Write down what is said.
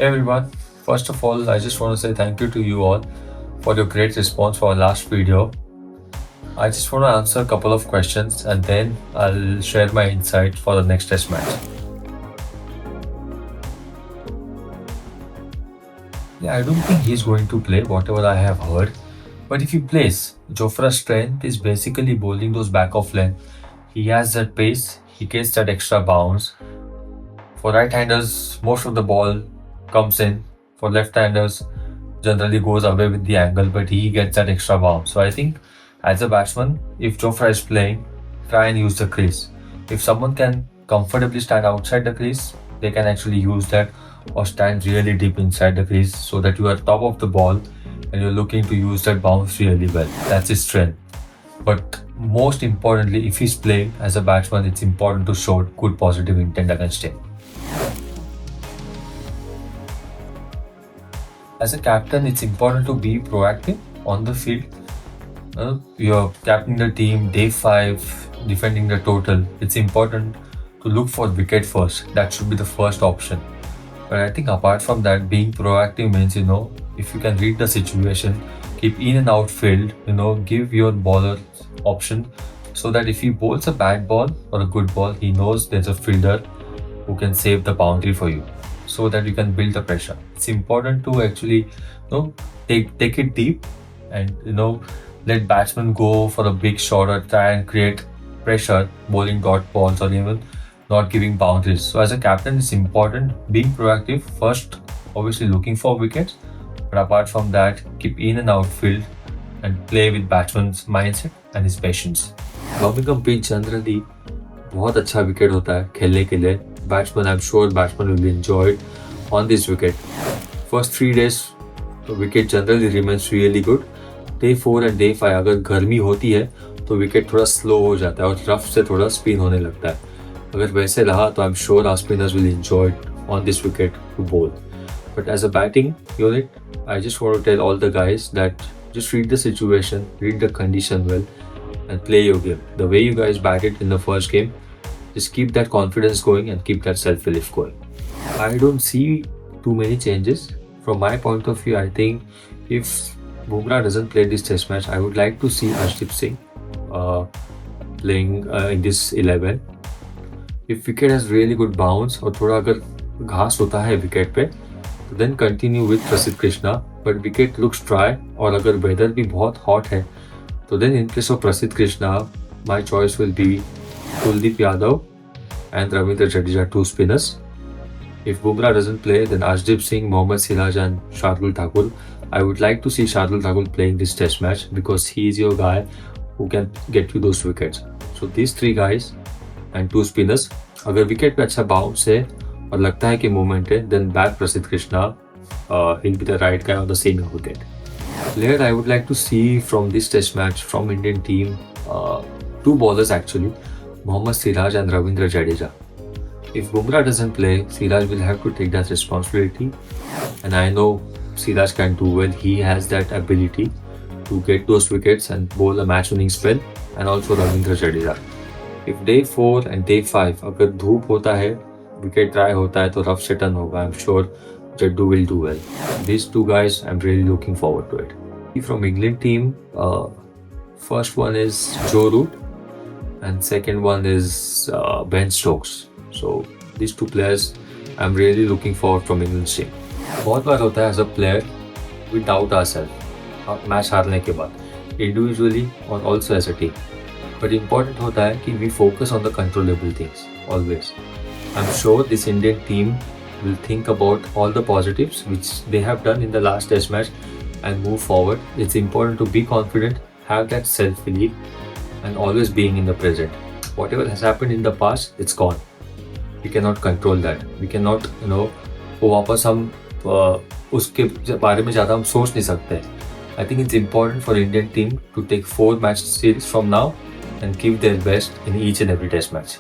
Hey everyone, first of all, I just want to say thank you to you all for your great response for our last video. I just want to answer a couple of questions and then I'll share my insight for the next test match. Yeah, I don't think he's going to play, whatever I have heard. But if he plays, Jofra's strength is basically bowling those back of length. He has that pace, he gets that extra bounce. For right-handers, most of the ball comes in. For left-handers, generally goes away with the angle, but he gets that extra bounce. So I think as a batsman, if Jofra is playing, try and use the crease. If someone can comfortably stand outside the crease, they can actually use that or stand really deep inside the crease so that you are top of the ball and you're looking to use that bounce really well. That's his strength. But most importantly, if he's playing as a batsman, it's important to show good positive intent against him. As a captain, it's important to be proactive on the field. You're captaining the team, day 5, defending the total. It's important to look for wicket first. That should be the first option. But I think apart from that, being proactive means, if you can read the situation, keep in and out field, give your bowler option so that if he bowls a bad ball or a good ball, he knows there's a fielder who can save the boundary for you so that you can build the pressure. It's important to actually take it deep and let batsmen go for a big shot or try and create pressure bowling dot balls or even not giving boundaries. So as a captain, it's important being proactive first, obviously looking for wickets, but apart from that, keep in and out field and play with batsman's mindset and his patience. Birmingham pitch generally बहुत अच्छा wicket होता है खेलने के लिए. Batsman, I'm sure batsman will enjoy it on this wicket. First 3 days, the wicket generally remains really good. Day 4 and day 5 अगर गर्मी होती है तो विकेट थोड़ा स्लो हो जाता है और रफ से थोड़ा स्पिन होने लगता है. अगर वैसे रहा तो I'm sure our spinners will enjoy it on this wicket to bowl. But as a batting unit, I just want to tell all the guys that just read the situation, read the condition well, and play your game. The way you guys batted in the first game, just keep that confidence going and keep that self-belief going. I don't see too many changes. From my point of view, I think if Bumrah doesn't play this test match, I would like to see Arshdeep Singh playing in this 11. If wicket has really good bounce और थोड़ा अगर घास होता है wicket पे, तो then continue with Prasidh Krishna. But wicket looks dry और अगर weather भी बहुत hot है, तो then in place of Prasidh Krishna, my choice will be Kuldeep Yadav and Ravindra Jadeja, 2 spinners. If Bumrah doesn't play, then Arshdeep Singh, Mohammad Siraj and Shardul Thakur. I would like to see Shardul Thakur playing this test match because he is your guy who can get you those wickets. So these 3 guys and 2 spinners. अगर wicket पे अच्छा bounce है और लगता है कि movement है, then back Prasidh Krishna. He'll be the right guy on the same wicket. Player I would like to see from this test match from Indian team, 2 bowlers actually, Mohammad Siraj and Ravindra Jadeja. If Bumrah doesn't play, Siraj will have to take that responsibility, and I know Siraj can do well. He has that ability to get those wickets and bowl a match-winning spell, and also Ravindra Jadeja. If day 4 and day 5 अगर धूप होता है, wicket dry होता है तो rough से turn होगा. I'm sure Jaddu will do well. These 2 guys, I'm really looking forward to it. From England team, first one is Joe Root and second one is Ben Stokes. So these 2 players, I'm really looking forward from England team. बहुत बार होता है as a player, we doubt ourselves match हारने के बाद, individually और also as a team. But important होता है कि we focus on the controllable things always. I'm sure this Indian team will think about all the positives which they have done in the last test match and move forward. It's important to be confident, have that self-belief and always being in the present. Whatever has happened in the past, it's gone. We cannot control that. We cannot, वो वापस हम उसके बारे में ज़्यादा हम सोच नहीं सकते. I think it's important for Indian team to take 4 match series from now and give their best in each and every test match.